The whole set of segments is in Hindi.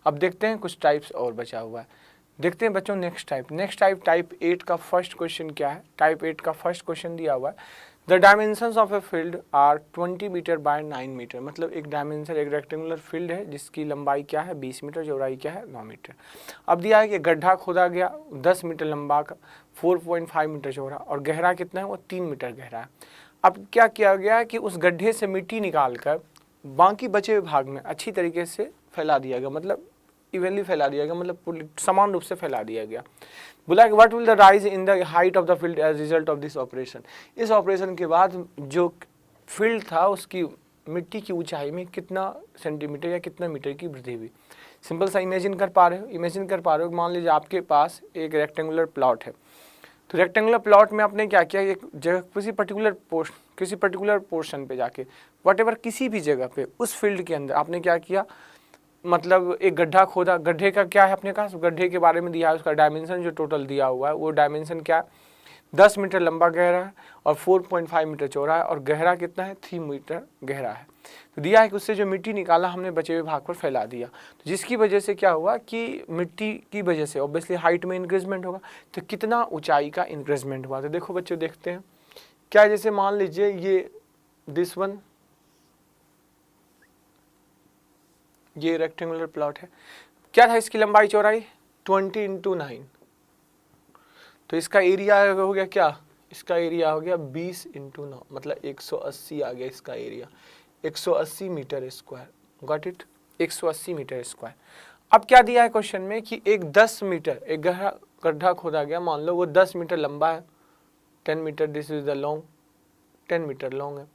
अब देखते हैं कुछ टाइप्स और बचा हुआ है। देखते हैं बच्चों नेक्स्ट टाइप टाइप 8 का फर्स्ट क्वेश्चन क्या है। टाइप 8 का फर्स्ट क्वेश्चन दिया हुआ है, the dimensions of a field are 20 metre by 9 metre. मतलब एक डायमेंशन, एक रेक्टेंगुलर फील्ड है जिसकी लंबाई क्या है 20 मीटर, चौड़ाई क्या है 9 मीटर। अब दिया है कि गड्ढा खोदा गया 10 मीटर लंबा का, 4.5 मीटर चौड़ा, और गहरा कितना है वो 3 मीटर गहरा है। अब क्या किया गया कि उस गड्ढे से मिट्टी निकाल कर बाकी बचे हुए भाग में अच्छी तरीके से फैला दिया गया, मतलब इवनली फैला दिया गया, मतलब समान रूप से फैला दिया गया। बोला कि what will the rise in the height of the field as result of this operation. इस ऑपरेशन के बाद जो फील्ड था उसकी मिट्टी की ऊंचाई में कितना सेंटीमीटर या कितना मीटर की वृद्धि हुई। सिंपल सा इमेजिन कर पा रहे हो। मान लीजिए आपके पास एक रेक्टेंगुलर प्लॉट है, तो रेक्टेंगुलर प्लॉट में आपने क्या किया, एक जगह किसी पर्टिकुलर पोर्शन पे जाके व्हाटएवर किसी भी जगह पे उस फील्ड के अंदर आपने क्या किया, मतलब एक गड्ढा खोदा। गड्ढे का क्या है अपने पास, गड्ढे के बारे में दिया है, उसका डायमेंशन जो टोटल दिया हुआ है वो डायमेंशन क्या है 10 मीटर लंबा गहरा है और 4.5 मीटर चौड़ा है, और गहरा कितना है 3 मीटर गहरा है। तो दिया है कि उससे जो मिट्टी निकाला हमने बचे हुए भाग पर फैला दिया, तो जिसकी वजह से क्या हुआ कि मिट्टी की वजह से ऑब्वियसली हाइट में इंक्रीजमेंट होगा। तो कितना ऊंचाई का इंक्रीजमेंट हुआ, तो देखो बच्चों देखते हैं क्या। जैसे मान लीजिए ये दिस वन, ये रेक्टेंगुलर प्लॉट है, क्या था इसकी लंबाई चौड़ाई 20 × 9, तो इसका एरिया हो गया क्या, इसका एरिया हो गया 20 × 9, मतलब 180 आ गया इसका area, 180 metre square. Got it, 180 metre square. अब क्या दिया है क्वेश्चन में कि एक 10 मीटर एक गड्ढा खोदा गया, मान लो वो 10 मीटर लंबा है, 10 metre, this is the long, 10 metre long है,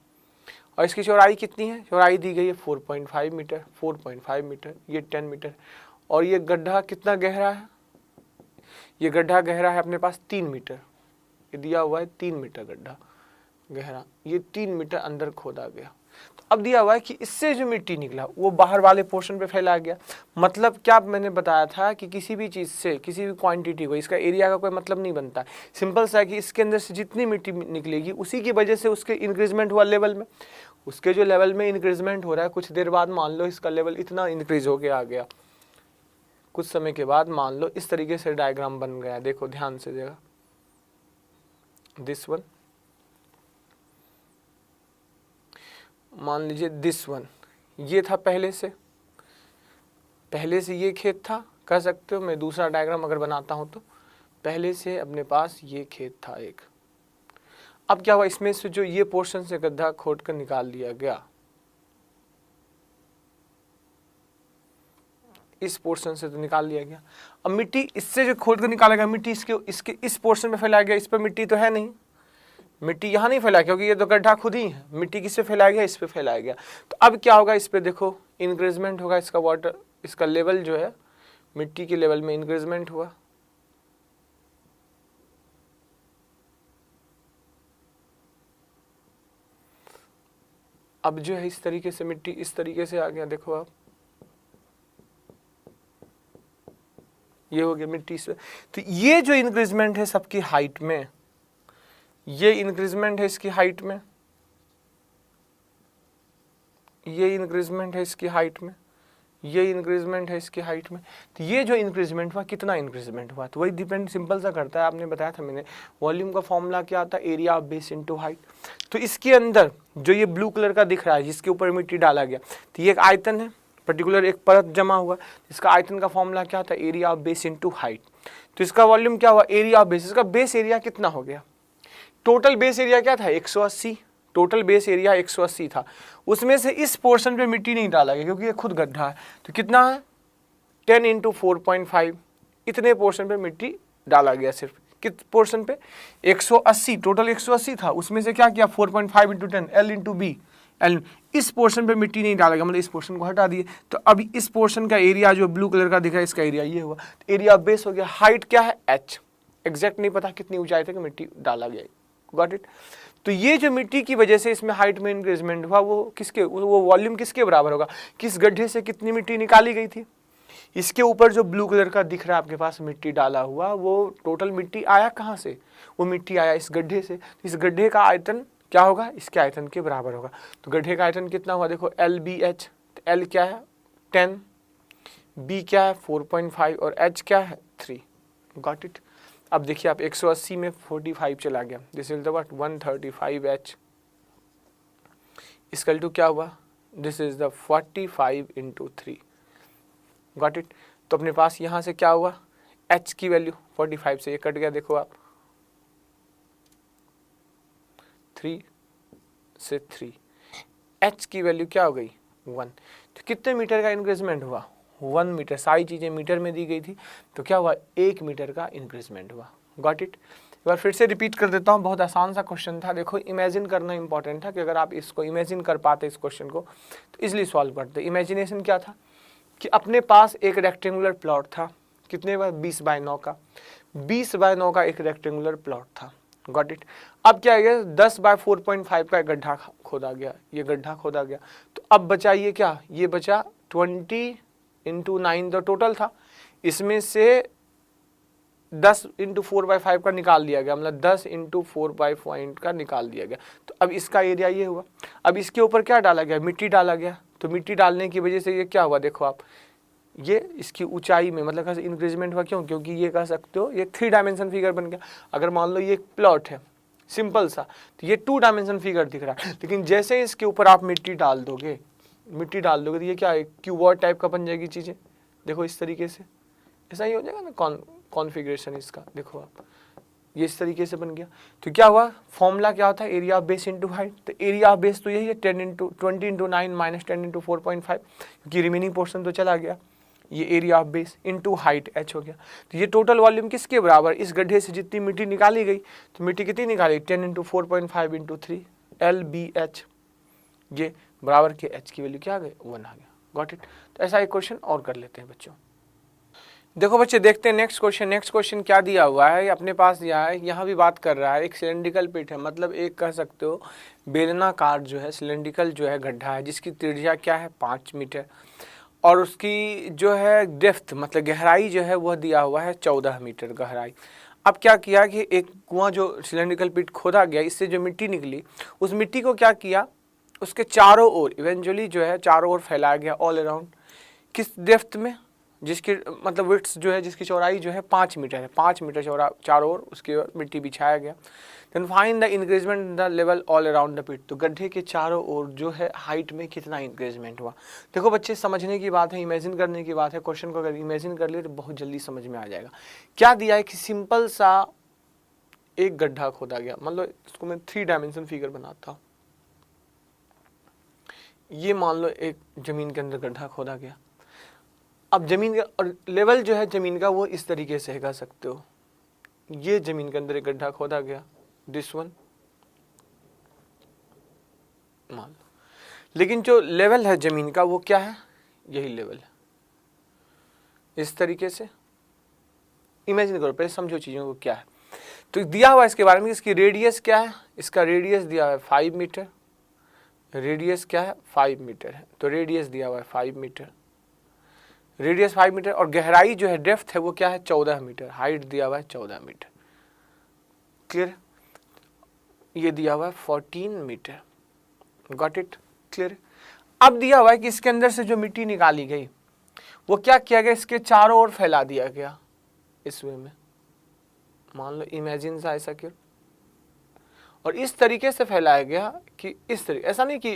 और इसकी चौड़ाई कितनी है, चौड़ाई दी गई है 4.5 मीटर, 4.5 मीटर, ये 10 मीटर, और ये गड्ढा कितना गहरा है, ये गड्ढा गहरा है अपने पास 3 मीटर, ये दिया हुआ है 3 मीटर गड्ढा गहरा, ये 3 मीटर अंदर खोदा गया। तो अब दिया हुआ है कि इससे जो मिट्टी निकला वो बाहर वाले पोर्शन पे फैला गया। मतलब क्या मैंने बताया था कि किसी भी चीज़ से, किसी भी क्वांटिटी को, इसका एरिया का कोई मतलब नहीं बनता, सिंपल सा है कि इसके अंदर से जितनी मिट्टी निकलेगी उसी की वजह से उसके इंक्रीजमेंट हुआ लेवल में, उसके जो लेवल में इंक्रीजमेंट हो रहा है, कुछ देर बाद मान लो इसका लेवल इतना इंक्रीज हो के आ गया, कुछ समय के बाद मान लो इस तरीके से डायग्राम बन गया। देखो ध्यान से देखा, दिस वन, मान लीजिए दिस वन, ये था पहले से ये खेत था, कह सकते हो। मैं दूसरा डायग्राम अगर बनाता हूं तो पहले से अपने पास ये खेत था एक। अब क्या हुआ, इसमें से जो ये पोर्शन से गड्ढा खोद कर निकाल दिया गया, इस पोर्शन से तो निकाल लिया गया। अब मिट्टी इससे जो खोद कर निकाला गया, मिट्टी इसके इस पोर्शन में फैलाया गया, इस पर मिट्टी तो है नहीं, मिट्टी यहाँ नहीं फैला क्योंकि ये तो गड्ढा खुद ही है। मिट्टी किससे फैलाया गया, इस पे फैलाया गया। तो अब क्या होगा, इस पे देखो इंक्रीजमेंट होगा, इसका वाटर, इसका लेवल जो है मिट्टी के लेवल में इंक्रीजमेंट हुआ। अब जो है इस तरीके से मिट्टी इस तरीके से आ गया, देखो आप, ये हो गया मिट्टी से। तो ये जो इंक्रीजमेंट है सबकी हाइट में, ये इंक्रीजमेंट है इसकी हाइट में, ये इंक्रीजमेंट है इसकी हाइट में, ये इंक्रीजमेंट है इसकी हाइट में। तो ये जो इंक्रीजमेंट हुआ, कितना इंक्रीजमेंट हुआ, तो वही डिपेंड सिंपल सा करता है। आपने बताया था मैंने, वॉल्यूम का फॉर्मूला क्या आता है, area of base into height. तो इसके अंदर जो ये ब्लू कलर का दिख रहा है जिसके ऊपर मिट्टी डाला गया, तो ये एक आयतन है, पर्टिकुलर एक परत जमा हुआ, इसका आयतन का फॉर्मूला क्या था, area of base into height. तो इसका वॉल्यूम क्या हुआ, एरिया ऑफ बेस, इसका बेस एरिया कितना हो गया, टोटल बेस एरिया क्या था 180, टोटल बेस एरिया 180 था, उसमें से इस पोर्शन पे मिट्टी नहीं डाला गया क्योंकि ये खुद गड्ढा है। तो कितना है 10 × 4.5, इतने पोर्शन पे मिट्टी डाला गया, सिर्फ किस पोर्शन पे 180, टोटल 180 था, उसमें से क्या किया 4.5 × 10 L × B, L, इस पोर्शन पे मिट्टी नहीं डाला गया, मतलब इस पोर्शन को हटा दिए। तो अभी इस पोर्शन का एरिया जो ब्लू कलर का दिख रहा है, इसका एरिया ये हुआ, तो एरिया बेस हो गया। हाइट क्या है h, एग्जैक्ट नहीं पता कितनी ऊंचाई तक मिट्टी डाला गया, गॉट इट। तो ये जो मिट्टी की वजह से इसमें हाइट में इंक्रीजमेंट हुआ, वो वॉल्यूम किसके बराबर होगा, किस गड्ढे से कितनी मिट्टी निकाली गई थी। इसके ऊपर जो ब्लू कलर का दिख रहा है आपके पास मिट्टी डाला हुआ, वो टोटल मिट्टी आया कहाँ से, वो मिट्टी आया इस गड्ढे से। इस गड्ढे का आयतन क्या होगा, इसके आयतन के बराबर होगा। तो गड्ढे का आयतन कितना हुआ, देखो LBH, L क्या है 10, बी क्या है 4.5 और एच क्या है 3। Got it. अब देखिए आप 180 में 45 चला गया, this is the what 135 H equal to क्या हुआ, this is the 45 into 3। Got it. तो अपने पास यहाँ से क्या हुआ, एच की वैल्यू 45 से ये कट गया, देखो आप 3 से 3, एच की वैल्यू क्या हो गई 1। तो कितने मीटर का इंक्रीजमेंट हुआ 1 मीटर। सारी चीज़ें मीटर में दी गई थी तो क्या हुआ 1 मीटर का इंक्रीजमेंट हुआ। Got it. एक बार फिर से रिपीट कर देता हूँ, बहुत आसान सा क्वेश्चन था। देखो इमेजिन करना इंपॉर्टेंट था कि अगर आप इसको इमेजिन कर पाते इस क्वेश्चन को तो इजिली सॉल्व करते। इमेजिनेशन क्या था कि अपने पास एक रेक्टेंगुलर प्लॉट था, कितने बाय 20 बाय 9 का, 20 बाय 9 का एक रेक्टेंगुलर प्लॉट था। Got it. अब क्या है 10 बाय 4.5 का गड्ढा खोदा गया, ये गड्ढा खोदा गया। तो अब बचा ये क्या, ये बचा 20 इंटू 9 तो टोटल था, इसमें से 10 इंटू 4/5 का निकाल दिया गया, मतलब 10 इंटू 4/5 का निकाल दिया गया। तो अब इसका एरिया ये हुआ। अब इसके ऊपर क्या डाला गया, मिट्टी डाला गया। तो मिट्टी डालने की वजह से ये क्या हुआ, देखो आप ये इसकी ऊंचाई में मतलब इंक्रीजमेंट हुआ। क्यों, क्योंकि ये कह सकते हो ये 3 डायमेंशन फिगर बन गया। अगर मान लो ये एक प्लॉट है सिंपल सा, तो ये 2 डायमेंशन फिगर दिख रहा है, लेकिन जैसे इसके ऊपर आप मिट्टी डाल दोगे तो ये क्या है क्यूबॉइड टाइप का बन जाएगी चीज़ें। देखो इस तरीके से ऐसा ही हो जाएगा ना कॉन्फ़िगरेशन इसका, देखो आप ये इस तरीके से बन गया। तो क्या हुआ, फॉर्मूला क्या होता है, area of base into height. तो एरिया ऑफ बेस तो यही है 20 इंटू 9 माइनस 10 इंटू 4.5, क्योंकि रिमेनिंग पोर्शन तो चला गया। ये area of base into height H हो गया। तो ये टोटल वॉल्यूम किसके बराबर, इस गड्ढे से जितनी मिट्टी निकाली गई, तो मिट्टी कितनी निकाली 10 इंटू 4.5 इंटू 3 LBH, ये बराबर के एच की वैल्यू क्या आ गई 1 आ गया। Got it. तो ऐसा एक क्वेश्चन और कर लेते हैं बच्चों। देखो बच्चे देखते हैं नेक्स्ट क्वेश्चन। नेक्स्ट क्वेश्चन क्या दिया हुआ है, अपने पास दिया है, यहाँ भी बात कर रहा है एक सिलेंड्रिकल पिट है, मतलब एक कह सकते हो बेलनाकार जो है सिलेंड्रिकल जो है गड्ढा है, जिसकी त्रिज्या क्या है 5 मीटर और उसकी जो है डेप्थ मतलब गहराई जो है वह दिया हुआ है 14 मीटर गहराई। अब क्या किया कि एक कुआं जो सिलेंड्रिकल पिट खोदा गया, इससे जो मिट्टी निकली उस मिट्टी को क्या किया, उसके चारों ओर इवेंचुअली जो है चारों ओर फैलाया गया ऑल अराउंड। किस डेप्थ में, जिसकी मतलब विड्थ जो है जिसकी चौड़ाई जो है 5 मीटर है, 5 मीटर चौड़ा चारों ओर उसकी ओर मिट्टी बिछाया गया। Then find the increment the level all around the pit. तो गड्ढे के चारों ओर जो है हाइट में कितना इंक्रीजमेंट हुआ। देखो बच्चे समझने की बात है, इमेजिन करने की बात है। क्वेश्चन को अगर इमेजिन कर लिए तो बहुत जल्दी समझ में आ जाएगा। क्या दिया है कि सिंपल सा एक गड्ढा खोदा गया, मतलब इसको मैं 3 डायमेंशन फिगर बनाता हूँ। ये मान लो एक जमीन के अंदर गड्ढा खोदा गया। अब जमीन का और लेवल जो है जमीन का वो इस तरीके से कह सकते हो, ये जमीन के अंदर एक गड्ढा खोदा गया, दिस वन मान लो, लेकिन जो लेवल है जमीन का वो क्या है, यही लेवल है। इस तरीके से इमेजिन करो, पहले समझो चीजों को क्या है। तो दिया हुआ इसके बारे में, इसकी रेडियस क्या है, इसका रेडियस दिया हुआ है 5 मीटर, रेडियस क्या है 5 मीटर है। तो रेडियस दिया हुआ है 5 मीटर, रेडियस 5 मीटर और गहराई जो है डेप्थ है वो क्या है 14 मीटर, हाइट दिया हुआ है 14 मीटर। क्लियर। ये दिया हुआ है 14 मीटर। Got it. क्लियर। अब दिया हुआ है कि इसके अंदर से जो मिट्टी निकाली गई वो क्या किया गया, इसके चारों ओर फैला दिया गया इस वे में। मान लो इमेजिन सा ऐसा क्यों, और इस तरीके से फैलाया गया कि इस तरीके, ऐसा नहीं कि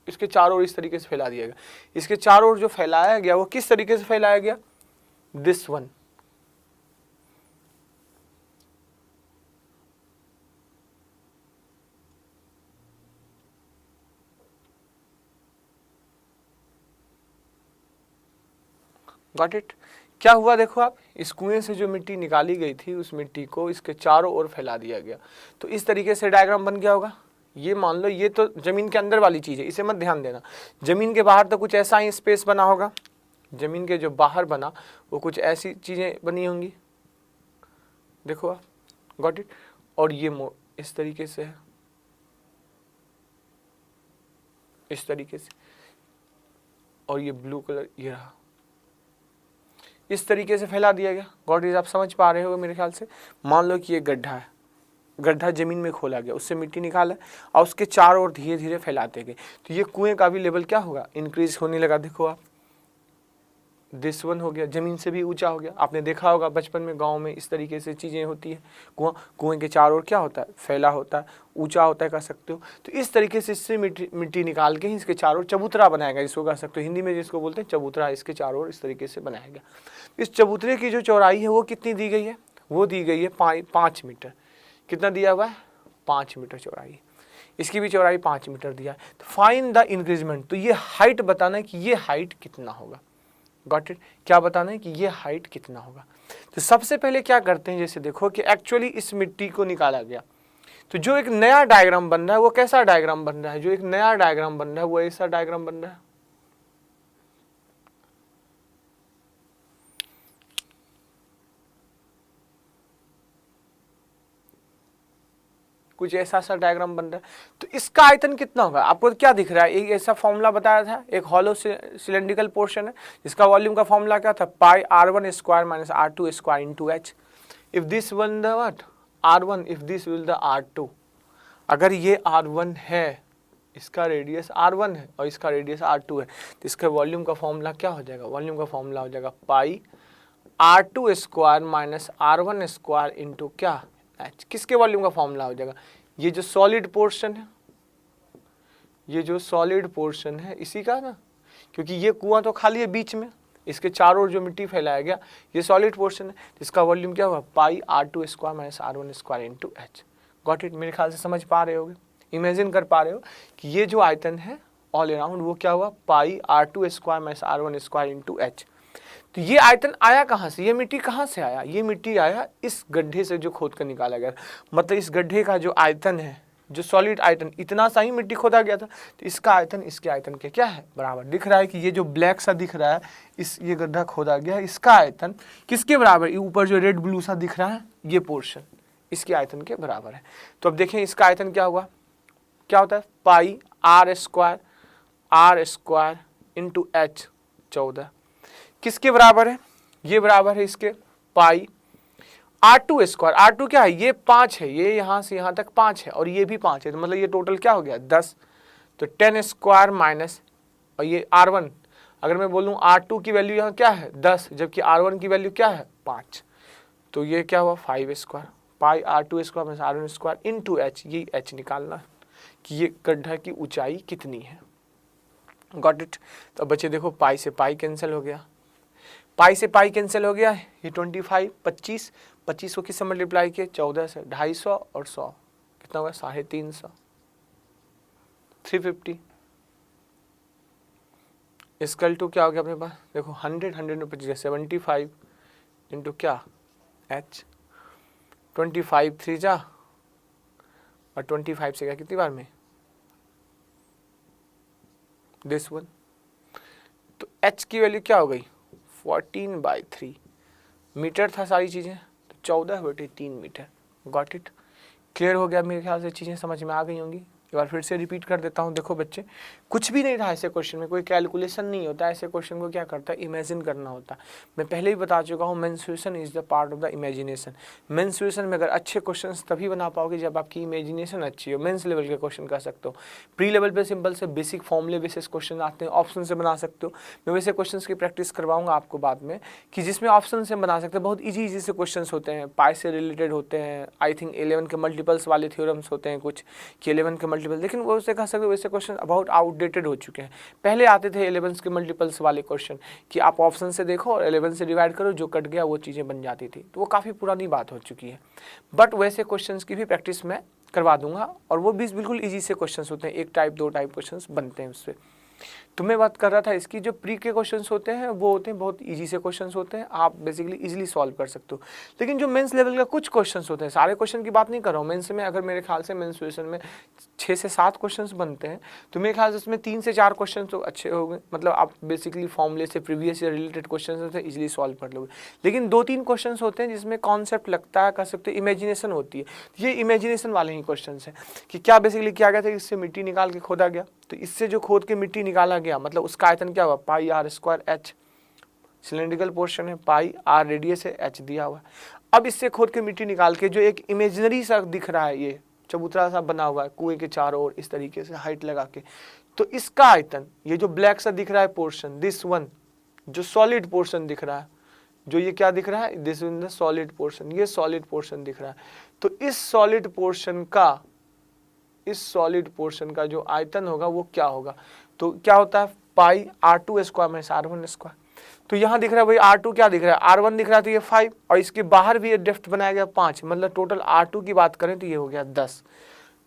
इसके चारों ओर इस तरीके से फैला दिया गया। इसके चारों ओर जो फैलाया गया वो किस तरीके से फैलाया गया, दिस वन। Got it. क्या हुआ देखो आप, इस कुएं से जो मिट्टी निकाली गई थी उस मिट्टी को इसके चारों ओर फैला दिया गया। तो इस तरीके से डायग्राम बन गया होगा। ये मान लो ये तो जमीन के अंदर वाली चीज है, इसे मत ध्यान देना। जमीन के बाहर तो कुछ ऐसा ही स्पेस बना होगा, जमीन के जो बाहर बना वो कुछ ऐसी चीजें बनी होंगी, देखो आप। Got it. और ये इस तरीके से है, इस तरीके से, और ये ब्लू कलर ये रहा, इस तरीके से फैला दिया गया। Got it. आप समझ पा रहे हो मेरे ख्याल से। मान लो कि ये गड्ढा है, गड्ढा जमीन में खोला गया, उससे मिट्टी निकाला और उसके चारों ओर धीरे धीरे फैलाते गए। तो ये कुएं का भी लेवल क्या होगा, इंक्रीज होने लगा। देखो आप दिस वन हो गया, ज़मीन से भी ऊंचा हो गया। आपने देखा होगा बचपन में गांव में इस तरीके से चीज़ें होती है, कुएं के चारों ओर क्या होता है, फैला होता है, ऊंचा होता है, कह सकते हो। तो इस तरीके से इससे मिट्टी निकाल के ही इसके चारों ओर चबूतरा बनाया गया, जिसको कह सकते हो हिंदी में जिसको बोलते हैं चबूतरा, इसके चारों ओर इस तरीके से बनाया गया। इस चबूतरे की जो चौड़ाई है वो कितनी दी गई है, वो दी गई है 5 मीटर। कितना दिया हुआ है, 5 मीटर चौड़ाई। इसकी भी चौड़ाई 5 मीटर दिया है। तो फाइंड द इंक्रीजमेंट, तो ये हाइट बताना है कि ये हाइट कितना होगा। गॉट इट, क्या बताना है कि ये हाइट कितना होगा। तो सबसे पहले क्या करते हैं, जैसे देखो कि एक्चुअली इस मिट्टी को निकाला गया, तो जो एक नया डायग्राम बन रहा है वो कैसा डायग्राम बन रहा है, जो एक नया डायग्राम बन रहा है वो ऐसा डायग्राम बन रहा है। कुछ ऐसा सा डायग्राम बन रहा है। तो इसका आयतन कितना होगा, आपको क्या दिख रहा है, एक ऐसा फॉर्मूला बताया था, एक हॉलो सिलेंड्रिकल पोर्शन है जिसका वॉल्यूम का फॉर्मूला क्या था, पाई r1 square minus r2 square into h। If this one the what r1, if this will the r2। अगर ये r1 है, इसका रेडियस r1 है और इसका रेडियस r2 है, तो इसका वॉल्यूम का फॉर्मूला क्या हो जाएगा, वॉल्यूम का फॉर्मूला हो जाएगा पाई r2 square minus r1 square into क्या h। किसके वॉल्यूम का फॉर्मूला हो जाएगा, ये जो सॉलिड पोर्शन है, ये जो सॉलिड पोर्शन है इसी का ना, क्योंकि ये कुआं तो खाली है बीच में, इसके चारों ओर जो मिट्टी फैलाया गया ये सॉलिड पोर्शन है, इसका वॉल्यूम क्या होगा, पाई r2 square minus r1 square into h। Got it, मेरे ख्याल से समझ पा रहे होगे, इमेजिन कर पा रहे हो कि ये जो आयतन है ऑल अराउंड वो क्या हुआ, पाई r2 square minus r1 square into h। तो ये आयतन आया कहाँ से, ये मिट्टी कहाँ से आया, ये मिट्टी आया इस गड्ढे से जो खोद कर निकाला गया। मतलब इस गड्ढे का जो आयतन है, जो सॉलिड आयतन, इतना सा ही मिट्टी खोदा गया था, तो इसका आयतन इसके आयतन के क्या है, बराबर। दिख रहा है कि ये जो ब्लैक सा दिख रहा है, इस ये गड्ढा खोदा गया, इसका आयतन किसके बराबर, ऊपर जो रेड ब्लू सा दिख रहा है ये पोर्शन इसके आयतन के बराबर है। तो अब देखें इसका आयतन क्या हुआ, क्या होता है, पाई r स्क्वायर इंटू h 14 किसके बराबर है, ये बराबर है इसके पाई r2 स्क्वायर। r2 क्या है, ये 5 है, ये यहाँ से यहाँ तक 5 है और ये भी 5 है, तो मतलब ये टोटल क्या हो गया 10। तो 10 स्क्वायर माइनस, और ये r1, अगर मैं बोलूँ r2 की वैल्यू यहाँ क्या है 10, जबकि r1 की वैल्यू क्या है 5, तो ये क्या हुआ 5 स्क्वायर, पाई r2 square minus r1 square into h। ये h निकालना कि ये गड्ढा की ऊंचाई कितनी है। Got it. तो बच्चे देखो पाई से पाई कैंसिल हो गया, पाई से पाई कैंसिल हो गया, ये 25 25 को किससे मल्टीप्लाई किए 14 से, 250 और 100 कितना हुआ 350, 350 इसकल टू क्या हो गया अपने पास, देखो 100 में 25 75 इंटू क्या h, 25 3 जा और 25 से क्या कितनी बार में दिस वन। तो h की वैल्यू क्या हो गई 14/3 मीटर था सारी चीज़ें, तो 14/3 मीटर। गॉट इट, क्लियर हो गया, मेरे ख्याल से चीज़ें समझ में आ गई होंगी। एक बार फिर से रिपीट कर देता हूँ। देखो बच्चे, कुछ भी नहीं था ऐसे क्वेश्चन में, कोई कैलकुलेशन नहीं होता, ऐसे क्वेश्चन को क्या करता है इमेजिन करना होता है। मैं पहले ही बता चुका हूँ, menstruation is the part of the imagination. Menstruation में अगर अच्छे क्वेश्चन तभी बना पाओगे जब आपकी इमेजिनेशन अच्छी हो। मेंस लेवल के क्वेश्चन कर सकते हो, प्री लेवल पे सिंपल से बेसिक फॉर्मूले बेसिस क्वेश्चन आते हैं, ऑप्शन से बना सकते हो। मैं वैसे क्वेश्चन की प्रैक्टिस करवाऊंगा आपको बाद में कि जिसमें ऑप्शन से बना सकते हैं। बहुत ईजी से क्वेश्चन होते हैं, पाई से रिलेटेड होते हैं, आई थिंक 11 के मल्टीपल्स वाले थ्योरम्स होते हैं कुछ कि 11 के मल्टीपल, लेकिन वो कह सकते हो वैसे क्वेश्चन अबाउट आउटडेटेड हो चुके हैं। पहले आते थे 11 के मल्टीपल्स वाले क्वेश्चन कि आप ऑप्शन से देखो और 11 से डिवाइड करो, जो कट गया वो चीज़ें बन जाती थी, तो वो काफ़ी पुरानी बात हो चुकी है। बट वैसे क्वेश्चंस की भी प्रैक्टिस मैं करवा दूंगा, और वो भी बिल्कुल इजी से क्वेश्चंस होते हैं, 1 टाइप 2 टाइप क्वेश्चंस बनते हैं उससे। तो मैं बात कर रहा था इसकी, जो प्री के क्वेश्चंस होते हैं वो होते हैं बहुत इजी से क्वेश्चंस होते हैं, आप बेसिकली इजीली सॉल्व कर सकते हो। लेकिन जो मेंस लेवल का कुछ क्वेश्चंस होते हैं, सारे क्वेश्चन की बात नहीं कर रहा हूँ, मेंस में अगर मेरे ख्याल से मेंस्ट्रुएशन में 6 से 7 क्वेश्चंस बनते हैं, तो मेरे ख्याल से उसमें 3 से 4 क्वेश्चन तो अच्छे हो गए, मतलब आप बेसिकली फॉर्मूले से प्रीवियस से रिलेटेड क्वेश्चन होते हैं, इजीली सॉल्व कर लोगे। लेकिन 2-3 क्वेश्चन होते हैं जिसमें कॉन्सेप्ट लगता है, कर सकते इमेजिनेशन होती है, ये इमेजिनेशन वाले ही क्वेश्चन है कि क्या बेसिकली किया गया था, इससे मिट्टी निकाल के खोदा गया, तो इससे जो खोद के मिट्टी निकाला गया मतलब उसका आयतन क्या हुआ पाई r square h, cylindrical portion है, पाई r रेडियस है, h दिया हुआ। अब इससे खोद के मिट्टी निकाल के जो एक इमेजिनरी सा दिख रहा है, ये चबूतरा सा बना हुआ है कुएं के चारों ओर इस तरीके से हाइट लगा के, तो इसका आयतन ये जो ब्लैक सा दिख रहा है पोर्शन, दिस वन जो सॉलिड पोर्शन दिख रहा है, जो ये क्या दिख रहा है, this is the solid portion, ये सॉलिड पोर्शन दिख रहा है। तो इस सॉलिड पोर्शन का जो आयतन होगा वो क्या होगा, तो क्या होता है पाई r2 square minus r1 square. तो यहाँ दिख रहा है भाई r2 क्या दिख रहा है, r1 दिख रहा है तो ये 5, और इसके बाहर भी ये ड्रिफ्ट बनाया गया 5, मतलब टोटल r2 की बात करें तो ये हो गया 10।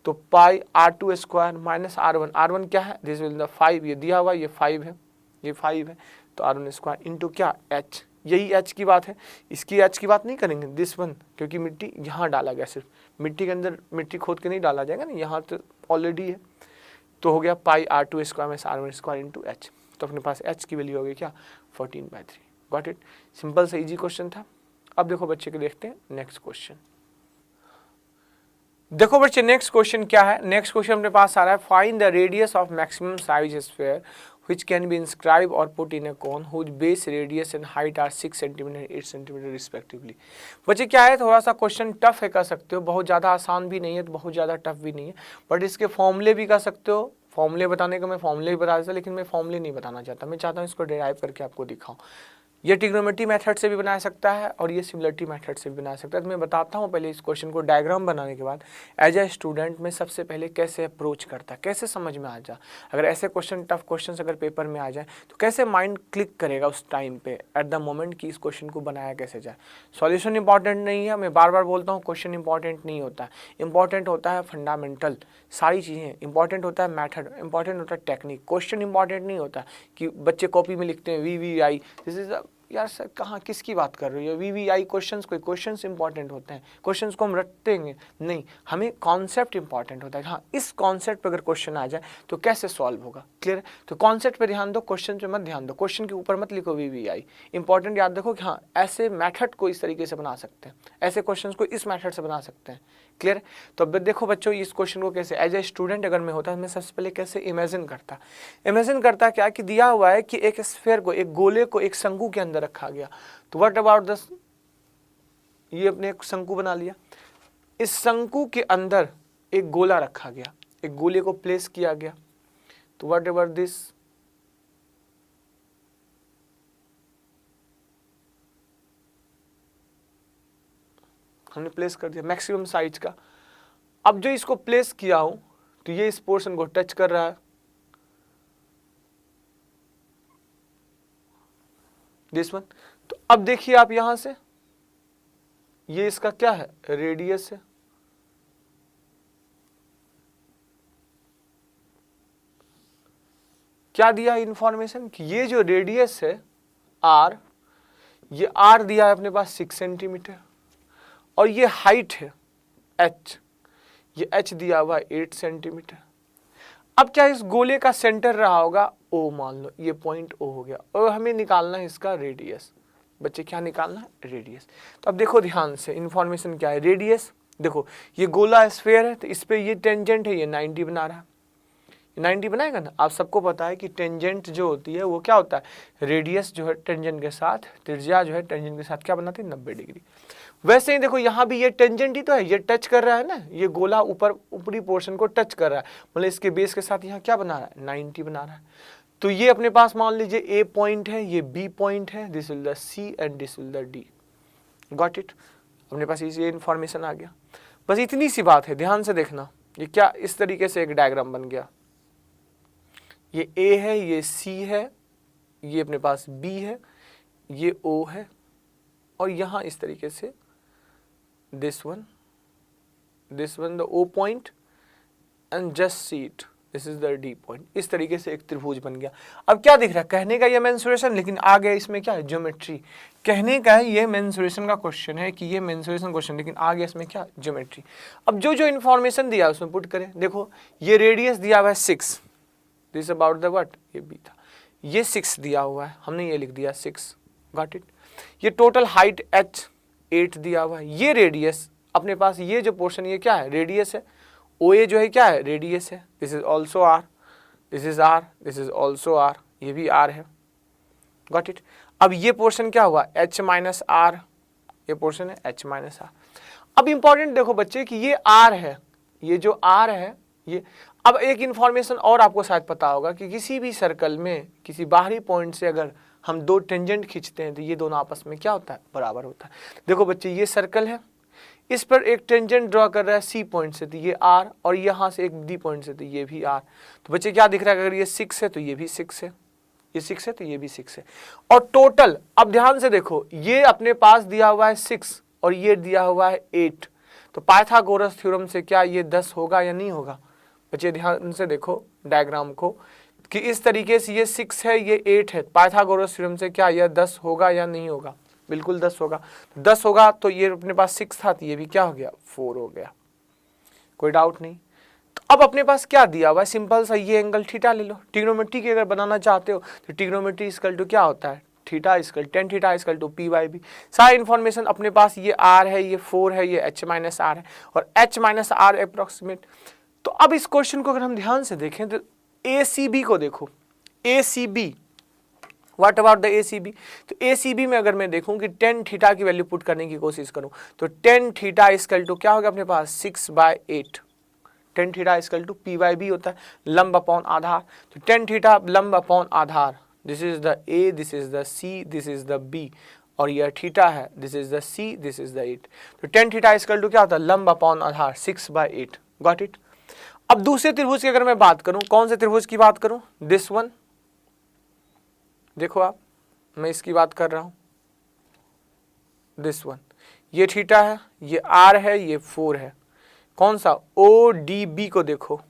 तो पाई r2 स्क्वायर माइनस r1 क्या है, दिस विल द 5, ये दिया हुआ, ये 5 है, ये 5 है, तो r1 स्क्वायर इंटू क्या h, यही h की बात है, इसकी h की बात नहीं करेंगे, दिस वन, क्योंकि मिट्टी यहाँ डाला गया, सिर्फ मिट्टी के अंदर मिट्टी खोद के नहीं डाला जाएगा ना, यहाँ तो ऑलरेडी है। तो हो गया पाई r2 square minus r1 square into h। तो अपने पास h की वैल्यू हो गई क्या 14/3। गॉट इट, सिंपल सा इजी क्वेश्चन था। अब देखो बच्चे के देखते हैं नेक्स्ट क्वेश्चन। देखो बच्चे नेक्स्ट क्वेश्चन क्या है, नेक्स्ट क्वेश्चन अपने पास आ रहा है, find the radius of maximum size sphere which can be inscribed or put in a cone whose base radius and height are 6 cm and 8 cm respectively। बच्चे क्या है, थोड़ा सा क्वेश्चन टफ है, कर सकते हो, बहुत ज़्यादा आसान भी नहीं है तो बहुत ज़्यादा टफ भी नहीं है, बट इसके फॉर्मूले भी कर सकते हो। फॉर्मूले बताने का मैं फॉर्मूले भी बता देता, लेकिन मैं फॉर्मूले नहीं बताना चाहता, मैं चाहता हूँ इसको डिराइव करके आपको दिखाऊँ। ये ट्रिग्नोमेट्री मेथड से भी बना सकता है और ये सिमिलरिटी मेथड से भी बना सकता है। तो मैं बताता हूँ पहले इस क्वेश्चन को डायग्राम बनाने के बाद एज ए स्टूडेंट में सबसे पहले कैसे अप्रोच करता है, कैसे समझ में आ जा, अगर ऐसे क्वेश्चन टफ क्वेश्चन अगर पेपर में आ जाए तो कैसे माइंड क्लिक करेगा उस टाइम पे एट द मोमेंट कि इस क्वेश्चन को बनाया कैसे जाए। सॉल्यूशन इंपॉर्टेंट नहीं है, मैं बार बार बोलता हूँ, क्वेश्चन इंपॉर्टेंट नहीं होता है, इंपॉर्टेंट होता है फंडामेंटल, सारी चीज़ें इंपॉर्टेंट होता है, मैथड इंपॉर्टेंट होता है, टेक्निक। क्वेश्चन इंपॉर्टेंट नहीं होता कि बच्चे कॉपी में लिखते हैं VVI, दिस इज यार सर कहाँ किसकी बात कर रही हो, VVI क्वेश्चंस, कोई क्वेश्चंस इंपॉर्टेंट होते हैं, क्वेश्चंस को हम रटते हैं नहीं, हमें कॉन्सेप्ट इंपॉर्टेंट होता है। हाँ, इस कॉन्सेप्ट पे अगर क्वेश्चन आ जाए तो कैसे सॉल्व होगा, क्लियर। तो कॉन्सेप्ट पे ध्यान दो, क्वेश्चन पे मत ध्यान दो, क्वेश्चन के ऊपर मत लिखो VVI। इंपॉर्टेंट याद रखो कि हाँ ऐसे मैथड को इस तरीके से बना सकते हैं, ऐसे क्वेश्चन को इस मैथड से बना सकते हैं, क्लियर। तो अब देखो बच्चों इस क्वेश्चन को कैसे एज ए स्टूडेंट अगर मैं होता मैं सबसे पहले कैसे इमेजिन करता क्या कि दिया हुआ है कि एक स्फीयर को, एक गोले को एक शंकु के अंदर रखा गया। तो व्हाट अबाउट दिस, ये अपने एक शंकु बना लिया, इस शंकु के अंदर एक गोला रखा गया, एक गोले को प्लेस किया गया। तो व्हाट अबाउट दिस, हमने प्लेस कर दिया मैक्सिमम साइज का। अब जो इसको प्लेस किया हूं तो ये इस पोर्शन को टच कर रहा है, दिस वन। तो अब देखिए आप यहां से, ये इसका क्या है, रेडियस है, क्या दिया इंफॉर्मेशन कि ये जो रेडियस है R, ये R दिया है अपने पास 6 सेंटीमीटर, और ये हाइट है H, ये H दिया हुआ 8 सेंटीमीटर। अब क्या इस गोले का सेंटर रहा होगा O, मान लो ये पॉइंट O हो गया, और हमें निकालना है इसका रेडियस। बच्चे क्या निकालना है, रेडियस। तो अब देखो ध्यान से इंफॉर्मेशन क्या है, रेडियस देखो ये गोला स्फीयर है तो इस पे ये टेंजेंट है, ये 90 बना रहा है, 90 बनाएगा ना। आप सबको पता है कि टेंजेंट जो होती है वो क्या होता है, रेडियस जो है टेंजेंट के साथ, त्रिज्या जो है टेंजेंट के साथ क्या बनाती है, 90 डिग्री। वैसे ही देखो यहाँ भी ये टेंजेंट ही तो है, ये टच कर रहा है ना, ये गोला ऊपरी पोर्शन को टच कर रहा है, मतलब इसके बेस के साथ यहाँ क्या बना रहा है, 90 बना रहा है। तो ये अपने पास मान लीजिए A पॉइंट है, ये B पॉइंट है, this will the C and this will the D। Got it, अपने पास ये इंफॉर्मेशन आ गया। बस इतनी सी बात है, ध्यान से देखना। ये क्या इस तरीके से एक डायग्राम बन गया, ये A है, ये C है, ये अपने पास B है, ये O है, और यहाँ इस तरीके से this one the O point and just see it, this is the D point। इस तरीके से एक त्रिभुज बन गया। अब क्या दिख रहा है, कहने का ये मेंसुरेशन, लेकिन आ गया इसमें क्या है, ज्योमेट्री। कहने का है ये मेंसुरेशन का क्वेश्चन है कि ये मेंसुरेशन क्वेश्चन, लेकिन आ गया इसमें क्या, ज्योमेट्री। अब जो जो इन्फॉर्मेशन दिया उसमें पुट करें। देखो ये रेडियस दिया हुआ है 6, दिस अबाउट द व्हाट, ये B था, ये 6 दिया हुआ है, हमने ये लिख दिया 6। Got it. ये टोटल हाइट H 8 दिया हुआ है, ये रेडियस अपने पास, ये जो पोर्शन ये क्या है, रेडियस है, OA जो है क्या है, रेडियस है, this is also R, this is R, this is also R, ये भी R है। Got it. अब ये पोर्शन क्या हुआ, H माइनस R, ये पोर्शन है H माइनस R। अब इंपॉर्टेंट देखो बच्चे कि ये R है, ये जो R है ये। अब एक इंफॉर्मेशन और आपको शायद पता होगा कि किसी भी सर्कल में किसी बाहरी पॉइंट से अगर हम दो टेंजेंट खींचते हैं तो ये दोनों आपस में क्या होता है, बराबर होता है। देखो बच्चे ये सर्कल है, इस पर एक टेंजेंट ड्रॉ कर रहा है सी पॉइंट से तो ये आर, और यहाँ से एक डी पॉइंट से तो ये भी आर। तो बच्चे क्या दिख रहा है, अगर ये 6 है तो ये भी 6 है, ये 6 है तो ये भी 6 है। और टोटल अब ध्यान से देखो, ये अपने पास दिया हुआ है 6 और ये दिया हुआ है 8, तो पाइथागोरस थ्योरम से क्या ये 10 होगा या नहीं होगा। बच्चे ध्यान से देखो डायग्राम को कि इस तरीके से ये 6 है ये 8 है, पाइथागोरस थ्योरम से क्या यह 10 होगा या नहीं होगा, बिल्कुल 10 होगा। 10 होगा तो ये अपने पास 6 था तो ये भी क्या हो गया, 4 हो गया, कोई डाउट नहीं। तो अब अपने पास क्या दिया हुआ है, सिंपल सा ये एंगल थीटा ले लो। ट्रिग्नोमेट्री की अगर बनाना चाहते हो तो ट्रिग्नोमेट्री इक्वल टू क्या होता है, theta equal tan theta equal to P by B. सारी इन्फॉर्मेशन अपने पास, ये r है, ये 4 है, ये h माइनस आर है और h माइनस आर अप्रोक्सीमेट। तो अब इस क्वेश्चन को अगर हम ध्यान से देखें तो ACB को देखो, ACB what about the ACB। तो ACB में अगर मैं देखूं कि tan थीटा की वैल्यू पुट करने की कोशिश करूं तो tan थीटा इक्वल टू क्या होगा अपने पास 6/8। tan theta equal to P by B होता है, लंब अपॉन आधार। तो tan थीटा लंब अपॉन आधार, this is the A, this is the C, this is the B, और यह थीटा है, this is the C, this is the 8। तो tan थीटा इक्वल टू क्या होता है, लंब अपॉन आधार 6/8। Got it. अब दूसरे त्रिभुज की अगर मैं बात करूं, कौन से त्रिभुज की बात करूं, दिस वन, देखो आप, मैं इसकी बात कर रहा हूं, दिस वन, ये थीटा है, ये r है, ये 4 है। कौन सा, ODB को देखो,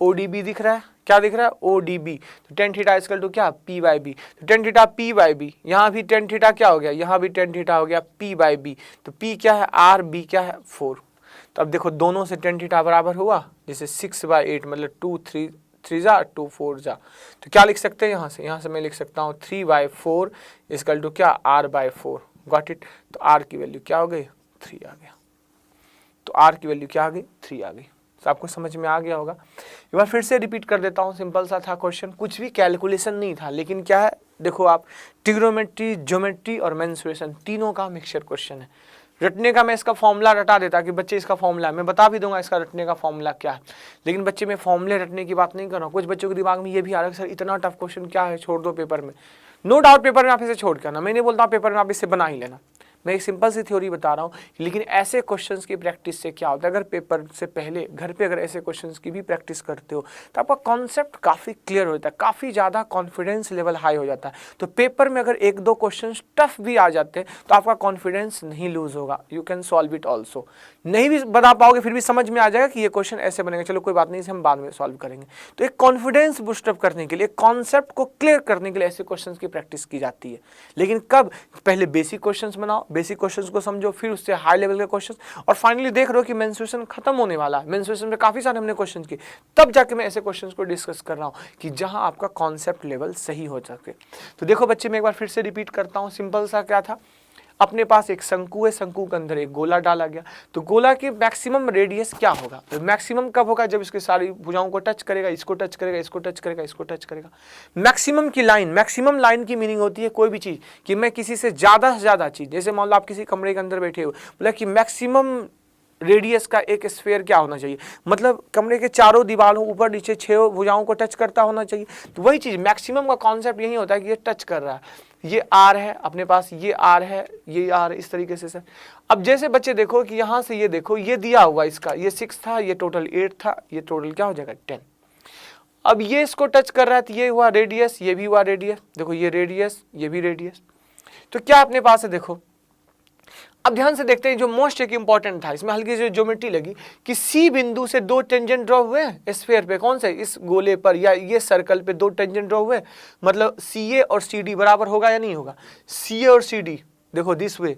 ODB दिख रहा है, क्या दिख रहा है, ODB। तो tan थीटा इक्वल टू क्या, P बाई बी। तो tan theta P by B, यहाँ भी tan थीटा क्या हो गया, यहाँ भी tan थीटा हो गया P बाई बी। तो P क्या है, R, B क्या है, 4। तो अब देखो दोनों से tan थीटा बराबर हुआ, जैसे 6/8 मतलब 2 3 जा 2 4 जा। तो क्या लिख सकते हैं यहाँ से मैं लिख सकता हूँ 3/4 इक्वल टू क्या, R/4। Got it. तो R की वैल्यू क्या हो गई, 3 आ गया। तो R की वैल्यू क्या आ गई, 3 आ गई। तो आपको समझ में आ गया होगा। एक बार फिर से रिपीट कर देता हूँ, सिंपल सा था क्वेश्चन, कुछ भी कैलकुलेशन नहीं था, लेकिन क्या है देखो आप, ट्रिग्नोमेट्री, ज्योमेट्री और मेंसुरेशन तीनों का मिक्सचर क्वेश्चन है। रटने का मैं इसका फॉर्मूला रटा देता कि बच्चे इसका फॉर्मूला मैं बता भी दूंगा इसका रटने का फॉर्मूला क्या है, लेकिन बच्चे मैं फॉर्मूले रटने की बात नहीं कर रहा हूँ। कुछ बच्चों के दिमाग में ये भी आ रहा है सर इतना टफ क्वेश्चन क्या है, छोड़ दो पेपर में। नो डाउट पेपर में आप इसे छोड़ के आना, मैं नहीं बोलता पेपर में आप इसे बना ही लेना, मैं एक सिंपल सी थ्योरी बता रहा हूँ। लेकिन ऐसे क्वेश्चंस की प्रैक्टिस से क्या होता है, अगर पेपर से पहले घर पे अगर ऐसे क्वेश्चंस की भी प्रैक्टिस करते हो तो आपका कॉन्सेप्ट काफ़ी क्लियर होता है, काफ़ी ज़्यादा कॉन्फिडेंस लेवल हाई हो जाता है। तो पेपर में अगर 1-2 क्वेश्चंस टफ भी आ जाते हैं तो आपका कॉन्फिडेंस नहीं लूज होगा, you can solve it also. नहीं भी बता पाओगे फिर भी समझ में आ जाएगा कि ये क्वेश्चन ऐसे बनेगा, चलो कोई बात नहीं, इसे हम बाद में सॉल्व करेंगे। तो एक कॉन्फिडेंस बूस्टअप करने के लिए, कॉन्सेप्ट को क्लियर करने के लिए ऐसे क्वेश्चन की प्रैक्टिस की जाती है। लेकिन कब, पहले बेसिक क्वेश्चन बनाओ, बेसिक क्वेश्चन को समझो, फिर उससे हाई लेवल के क्वेश्चन, और फाइनली देख रहे हो कि मेंसुरेशन खत्म होने वाला है, मेंसुरेशन में काफी सारे हमने क्वेश्चन किए, तब जाके मैं ऐसे क्वेश्चंस को डिस्कस कर रहा हूं कि जहां आपका कॉन्सेप्ट लेवल सही हो सके। तो देखो बच्चे मैं एक बार फिर से रिपीट करता हूं, सिंपल सा क्या था, अपने पास एक शंकु है, शंकु के अंदर एक गोला डाला गया, तो गोला की मैक्सिमम रेडियस क्या होगा, तो मैक्सिमम कब होगा, जब इसके सारी भुजाओं को टच करेगा, इसको टच करेगा, इसको टच करेगा, इसको टच करेगा। मैक्सिमम की लाइन, मैक्सिमम लाइन की मीनिंग होती है कोई भी चीज कि मैं किसी से ज्यादा चीज, जैसे मान लो आप किसी कमरे के अंदर बैठे हो, बोला कि मैक्सिमम रेडियस का एक स्फीयर क्या होना चाहिए, मतलब कमरे के चारों दीवारों ऊपर नीचे 6 भुजाओं को टच करता होना चाहिए। तो वही चीज मैक्सिमम का कॉन्सेप्ट यही होता है कि ये टच कर रहा है, ये आर है अपने पास, ये आर है, ये आर, इस तरीके से सर। अब जैसे बच्चे देखो कि यहाँ से ये देखो, ये दिया हुआ इसका, ये 6 था, ये टोटल 8 था, ये टोटल क्या हो जाएगा 10। अब ये इसको टच कर रहा है तो ये हुआ रेडियस, ये भी हुआ रेडियस, देखो ये रेडियस, ये भी रेडियस। तो क्या अपने पास है देखो, अब ध्यान से देखते हैं, जो मोस्ट एक इंपॉर्टेंट था, इसमें हल्की सी ज्योमेट्री लगी कि सी बिंदु से 2 टेंजेंट ड्रॉ हुए हैं स्फीयर पे, कौन से, इस गोले पर या ये सर्कल पे 2 टेंजेंट ड्रॉ हुए, मतलब CA और CD बराबर होगा या नहीं होगा। CA और CD देखो दिस वे,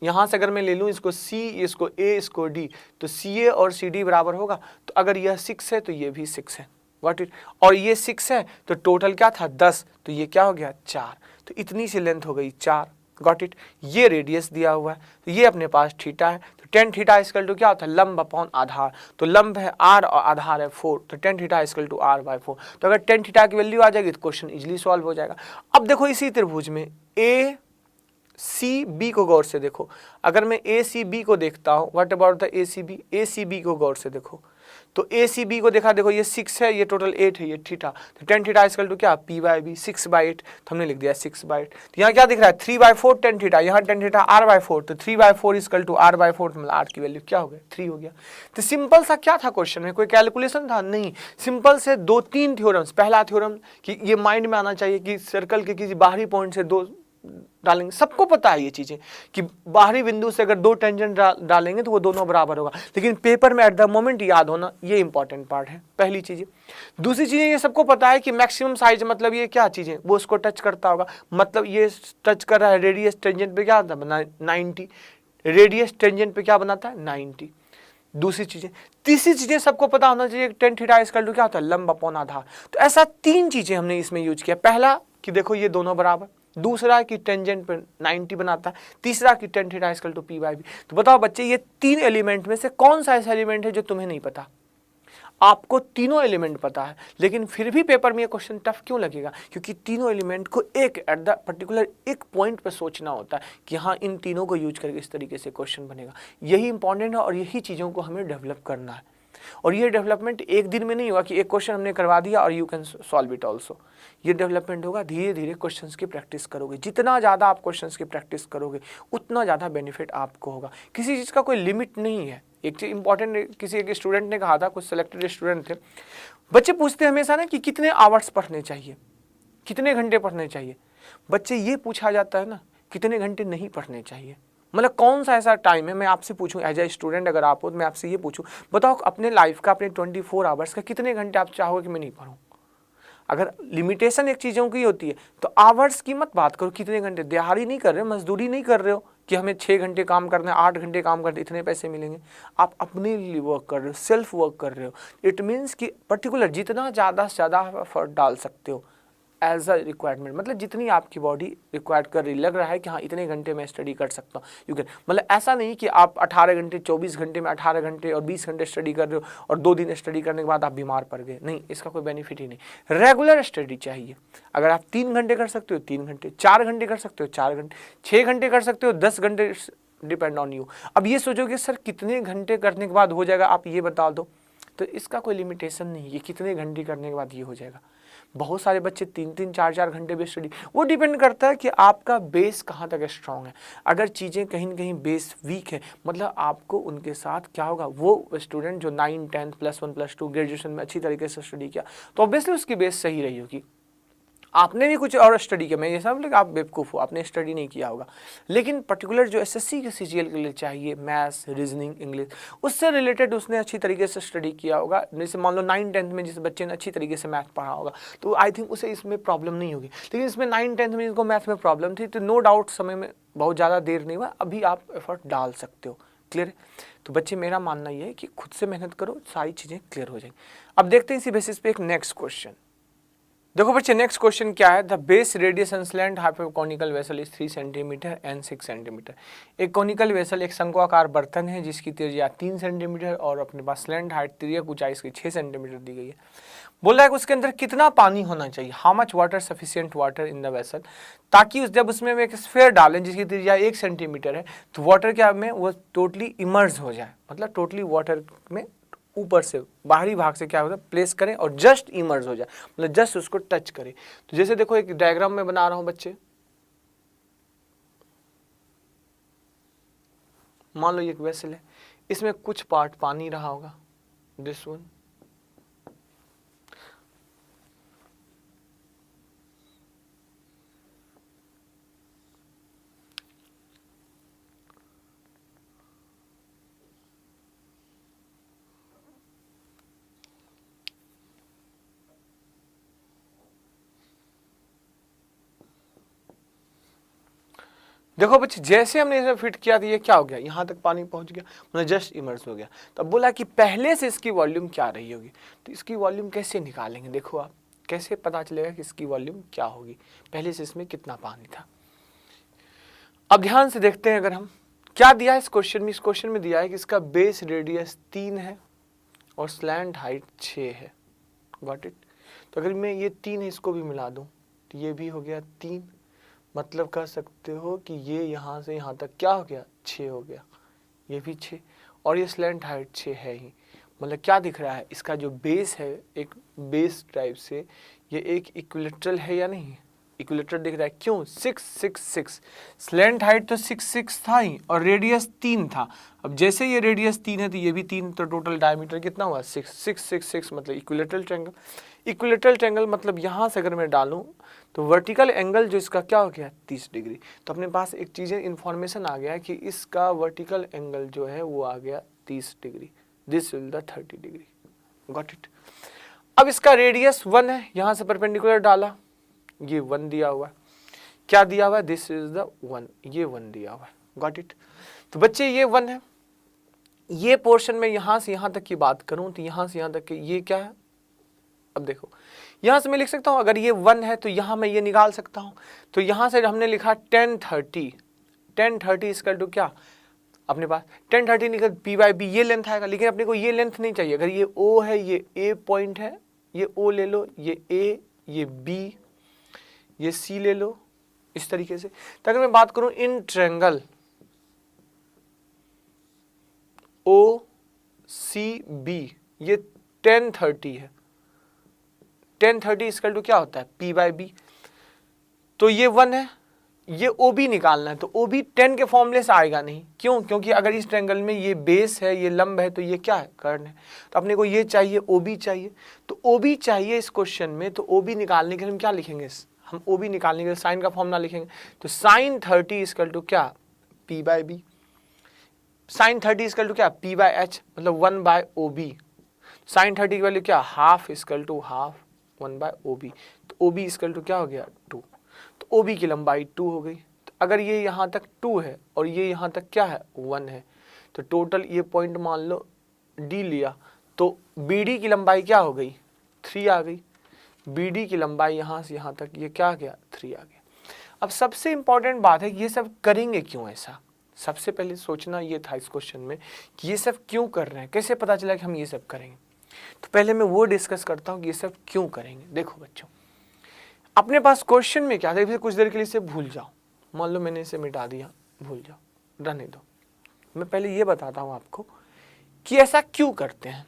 यहां से अगर मैं ले लूं इसको C, इसको A, इसको D, तो CA और CD बराबर होगा। तो अगर यह 6 है तो ये भी 6 है, व्हाट इट, और ये 6 है तो टोटल क्या था 10, तो ये क्या हो गया 4, तो इतनी सी लेंथ हो गई 4। Got it. ये रेडियस दिया हुआ है, तो ये अपने पास थीटा है, तो tan थीटा इक्वल टू क्या होता है, लंब अपॉन आधार, तो लंब है r और आधार है 4, तो tan theta equal to r/4। तो अगर tan थीटा की वैल्यू आ जाएगी तो क्वेश्चन इजीली सॉल्व हो जाएगा। अब देखो इसी त्रिभुज में सी बी को गौर से देखो, अगर मैं ए सी बी को देखता हूँ, what about the A C B को गौर से देखो, तो ए सी बी को देखा, देखो ये 6 है, ये टोटल 8 है, ये थीटा, तो टेन थीटा इक्वल टू क्या, पी बाई बी, 6/8, तो हमने लिख दिया 6/8। तो यहाँ क्या दिख रहा है, 3/4 टेन थीटा, यहाँ टेन थीटा r/4, तो 3/4 इक्वल टू r/4, मतलब r की वैल्यू क्या हो गया, 3 हो गया। तो सिंपल सा क्या था क्वेश्चन में, कोई कैलकुलेशन था नहीं, सिंपल से 2-3 थ्योरम्स। पहला थ्योरम कि ये माइंड में आना चाहिए कि सर्कल के किसी बाहरी पॉइंट से दो डालेंगे, सबको पता है ये चीजें कि बाहरी बिंदु से अगर 2 टेंजेंट डालेंगे तो वो दोनों बराबर होगा, लेकिन पेपर में एट द मोमेंट याद होना ये इंपॉर्टेंट पार्ट है, पहली चीज। दूसरी चीजें ये सबको पता है कि मैक्सिमम साइज मतलब ये क्या चीजें, वो उसको टच करता होगा, मतलब ये टच कर रहा है, रेडियस टेंजेंट पे क्या आता है 90, रेडियस टेंजेंट पे क्या बनाता है 90। दूसरी चीजें, तीसरी चीजें सबको पता होना चाहिए, टेन थीटा इक्वल टू क्या होता है, लंब अपॉन आधार। तो ऐसा 3 चीजें हमने इसमें यूज किया, पहला कि देखो ये दोनों बराबर, दूसरा कि टेंजेंट पे 90 बनाता है, तीसरा कि tan theta equal to P by B. तो बताओ बच्चे, ये 3 एलिमेंट में से कौन सा ऐसा एलिमेंट है जो तुम्हें नहीं पता? आपको तीनों एलिमेंट पता है, लेकिन फिर भी पेपर में ये क्वेश्चन टफ क्यों लगेगा, क्योंकि तीनों एलिमेंट को एक एट द पर्टिकुलर एक पॉइंट पे सोचना होता है कि हाँ इन तीनों को यूज करके इस तरीके से क्वेश्चन बनेगा। यही इंपॉर्टेंट है और यही चीज़ों को हमें डेवलप करना है। और ये डेवलपमेंट एक दिन में नहीं हुआ कि एक क्वेश्चन हमने करवा दिया और you can solve it also. ये डेवलपमेंट होगा धीरे धीरे, क्वेश्चंस की प्रैक्टिस करोगे, जितना ज़्यादा आप क्वेश्चंस की प्रैक्टिस करोगे उतना ज़्यादा बेनिफिट आपको होगा। किसी चीज़ का कोई लिमिट नहीं है। एक चीज़ इंपॉर्टेंट, किसी एक स्टूडेंट ने कहा था, कुछ सिलेक्टेड स्टूडेंट थे, बच्चे पूछते हमेशा ना कि कितने आवर्स पढ़ने चाहिए, कितने घंटे पढ़ने चाहिए। बच्चे ये पूछा जाता है ना कितने घंटे नहीं पढ़ने चाहिए, मतलब कौन सा ऐसा टाइम है। मैं आपसे पूछूं एज ए स्टूडेंट, अगर आप हो तो मैं आपसे ये पूछूं, बताओ अपने लाइफ का, अपने 24 आवर्स का कितने घंटे आप चाहोगे कि मैं नहीं पढूं। अगर लिमिटेशन एक चीज़ों की होती है तो आवर्स की मत बात करो, कितने घंटे। दिहाड़ी नहीं कर रहे हो, मजदूरी नहीं कर रहे हो कि हमें 6 घंटे काम करना है, 8 घंटे काम करते इतने पैसे मिलेंगे। आप अपने लिए वर्क कर रहे हो, सेल्फ वर्क कर रहे हो। इट मीन्स कि पर्टिकुलर जितना ज़्यादा से ज़्यादा एफर्ट डाल सकते हो एज अ रिक्वायरमेंट, मतलब जितनी आपकी बॉडी रिक्वायर्ड कर रही, लग रहा है कि हाँ इतने घंटे मैं स्टडी कर सकता हूँ, यू कैन। मतलब ऐसा नहीं कि आप 18 घंटे 24 घंटे में 18 घंटे और 20 घंटे स्टडी कर रहे हो और 2 दिन स्टडी करने के बाद आप बीमार पड़ गए, नहीं, इसका कोई बेनिफिट ही नहीं। रेगुलर स्टडी चाहिए। अगर आप 3 घंटे कर सकते हो 3 घंटे, 4 घंटे कर सकते हो 4 घंटे, 6 घंटे कर सकते हो 10 घंटे, डिपेंड ऑन यू। अब ये सोचोगे सर कितने घंटे करने के बाद हो जाएगा, आप ये बता दो, तो इसका कोई लिमिटेशन नहीं है कितने घंटे करने के बाद ये हो जाएगा। बहुत सारे बच्चे 3-3 4-4 घंटे भी स्टडी, वो डिपेंड करता है कि आपका बेस कहाँ तक स्ट्रांग है। अगर चीज़ें कहीं न कहीं बेस वीक है, मतलब आपको उनके साथ क्या होगा, वो स्टूडेंट जो 9, 10, +1, +2 ग्रेजुएशन में अच्छी तरीके से स्टडी किया तो ऑब्वियसली उसकी बेस सही रही होगी। आपने भी कुछ और स्टडी किया, मैं ये सब आप बेवकूफ़ हो, आपने स्टडी नहीं किया होगा, लेकिन पर्टिकुलर जो एसएससी के सीजीएल के लिए चाहिए, मैथ्स, रीजनिंग, इंग्लिश, उससे रिलेटेड उसने अच्छी तरीके से स्टडी किया होगा। जैसे मान लो 9-10 में जिस बच्चे ने अच्छी तरीके से मैथ पढ़ा होगा तो आई थिंक उसे इसमें प्रॉब्लम नहीं होगी। लेकिन इसमें 9-10 में जिसको मैथ में प्रॉब्लम थी, तो नो डाउट समय में बहुत ज़्यादा देर नहीं हुआ, अभी आप एफर्ट डाल सकते हो। क्लियर है? तो बच्चे मेरा मानना ये है कि खुद से मेहनत करो, सारी चीज़ें क्लियर हो जाएंगी। अब देखते हैं इसी बेसिस पे एक नेक्स्ट क्वेश्चन। देखो बच्चे नेक्स्ट क्वेश्चन क्या है, the base radius and slant height of conical vessel is 3 centimetre and 6 centimetre. एक कोनिकल वेसल एक शंकुआकार बर्तन है जिसकी त्रिज्या 3 सेंटीमीटर और अपने पास स्लैंट हाइट तिर्यक ऊंचाई इसकी 6 सेंटीमीटर दी गई है। बोल रहा है कि उसके अंदर कितना पानी होना चाहिए, how much water sufficient water in the vessel, ताकि जब उसमें एक स्फीयर डालें जिसकी त्रिज्या 1 सेंटीमीटर है तो वाटर क्या में वो टोटली इमर्ज हो जाए, मतलब टोटली वाटर में ऊपर से बाहरी भाग से क्या होता है प्लेस करें और जस्ट इमर्ज हो जाए, मतलब जस्ट उसको टच करें। तो जैसे देखो एक डायग्राम में बना रहा हूं बच्चे, मान लो ये एक वेसल है, इसमें कुछ पार्ट पानी रहा होगा, दिस वन, देखो बच्चे जैसे हमने इसे फिट किया तो ये क्या हो गया, यहाँ तक पानी पहुंच गया, मतलब जस्ट इमर्ज हो गया। तो अब बोला कि पहले से इसकी वॉल्यूम क्या रही होगी, तो इसकी वॉल्यूम कैसे निकालेंगे, देखो आप कैसे पता चलेगा कि इसकी वॉल्यूम क्या होगी, पहले से इसमें कितना पानी था। अब ध्यान से देखते हैं, अगर हम क्या दिया है इस क्वेश्चन में, इस क्वेश्चन में दिया है कि इसका बेस रेडियस 3 है और स्लैंट हाइट 6 है, गॉट इट। तो अगर मैं ये 3 है इसको भी मिला दूं तो ये भी हो गया 3 मतलब कह सकते हो कि ये यहाँ से यहाँ तक क्या हो गया, 6 हो गया, ये भी 6, और ये स्लैंट हाइट 6 है ही। मतलब क्या दिख रहा है, इसका जो बेस है एक बेस टाइप से ये एक इक्विलेटरल है या नहीं, इक्विलेटरल दिख रहा है। क्यों, 6 6 6, स्लैंट हाइट तो 6 6 था ही और रेडियस 3 था। अब जैसे ये रेडियस 3 है तो ये भी 3, तो टोटल डायमीटर कितना हुआ, 6 6 6 6, मतलब इक्विलेटरल ट्रायंगल। इक्विलेटरल ट्रायंगल मतलब यहाँ से अगर मैं डालूं तो वर्टिकल एंगल जो इसका क्या हो गया, 30 डिग्री। तो अपने पास एक चीज़ें इन्फॉर्मेशन आ गया कि इसका वर्टिकल एंगल जो है वो आ गया 30 degree, this will the 30 degree, got it. अब इसका रेडियस 1 है, यहाँ से परपेंडिकुलर डाला, ये 1 दिया हुआ है, क्या दिया हुआ है, दिस इज द 1, ये 1 दिया हुआ है, गॉट इट। तो बच्चे ये 1 है, ये पोर्शन में यहाँ से यहाँ तक की बात करूँ तो यहाँ से यहाँ तक ये क्या है, अब देखो यहाँ से मैं लिख सकता हूँ, अगर ये 1 है तो यहाँ मैं ये निकाल सकता हूँ। तो यहाँ से हमने लिखा 1030, 1030 इसका टू क्या अपने पास 1030 निकल p/b, ये लेंथ आएगा। लेकिन अपने को ये लेंथ नहीं चाहिए, अगर ये o है, ये a पॉइंट है, ये o ले लो, ये a, ये b, ये c ले लो, इस तरीके से। तो अगर मैं बात करूं इन ट्रायंगल OCB, ये 1030 है, 1030 इसका टू क्या होता है, p/b। तो ये 1 है, ये OB निकालना है, तो OB 10 के फॉर्मूले से आएगा नहीं। क्यों, क्योंकि अगर इस ट्रायंगल में ये बेस है, ये लंब है, तो ये क्या है, कर्ण है। तो अपने को ये चाहिए, OB चाहिए। तो OB चाहिए इस क्वेश्चन में, तो OB निकालने के लिए हम क्या लिखेंगे, हम OB निकालने के लिए साइन का फॉर्मूला लिखेंगे। तो sin 30 इक्वल टू क्या, p/b। sin 30 इक्वल टू क्या, p/h, मतलब 1/OB। sin 30 की वैल्यू क्या, half equal to half 1/OB। तो OB इक्वल टू क्या हो गया, 2। तो OB की लंबाई 2 हो गई। तो अगर ये यहाँ तक 2 है और ये यहाँ तक क्या है, 1 है, तो टोटल ये पॉइंट मान लो D लिया, तो BD की लंबाई क्या हो गई, 3 आ गई। BD की लंबाई यहाँ से यहाँ तक ये क्या आ गया, 3 आ गया। अब सबसे इंपॉर्टेंट बात है कि ये सब करेंगे क्यों ऐसा। सबसे पहले सोचना ये था इस क्वेश्चन में कि ये सब क्यों कर रहे हैं, कैसे पता चला कि हम ये सब करेंगे। तो पहले मैं वो डिस्कस करता हूँ कि ये सब क्यों करेंगे। देखो बच्चों, अपने पास क्वेश्चन में क्या था, फिर कुछ देर के लिए इसे भूल जाओ, मान लो मैंने इसे मिटा दिया, भूल जाओ, रहने दो। मैं पहले ये बताता हूँ आपको कि ऐसा क्यों करते हैं।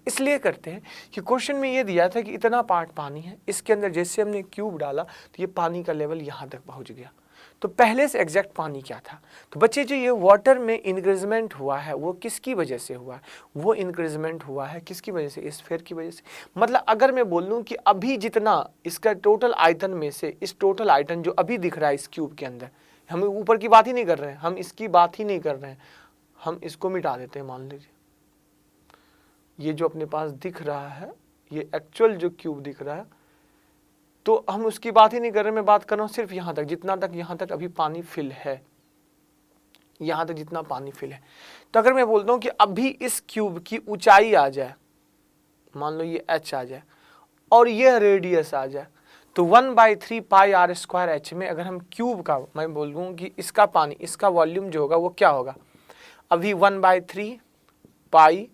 इसलिए करते हैं कि क्वेश्चन में ये दिया था कि इतना पार्ट पानी है, इसके अंदर जैसे हमने क्यूब डाला तो ये पानी का लेवल यहाँ तक पहुँच गया। तो पहले से एग्जैक्ट पानी क्या था। तो बच्चे जो ये वाटर में इंक्रीजमेंट हुआ है वो किसकी वजह से हुआ है, वो इंक्रीजमेंट हुआ है किसकी वजह से, स्फीयर की वजह से। मतलब अगर मैं बोल दूं कि अभी जितना इसका टोटल आयतन में से, इस टोटल आयतन जो अभी दिख रहा है इस क्यूब के अंदर, हम ऊपर की बात ही नहीं कर रहे हैं, हम इसकी बात ही नहीं कर रहे हैं, हम इसको मिटा देते हैं। मान लीजिए ये जो अपने पास दिख रहा है, ये एक्चुअल जो क्यूब दिख रहा है, तो हम उसकी बात ही नहीं कर रहे, मैं बात कर रहा हूँ सिर्फ यहाँ तक, जितना तक यहाँ तक अभी पानी फिल है, यहाँ तक जितना पानी फिल है। तो अगर मैं बोलता हूँ कि अभी इस क्यूब की ऊंचाई आ जाए, मान लो ये h आ जाए और ये रेडियस आ जाए, तो 1/3 पाई r स्क्वायर h में अगर हम क्यूब का, मैं बोल दूँ कि इसका पानी, इसका वॉल्यूम जो होगा वो क्या होगा, अभी 1/3 पाई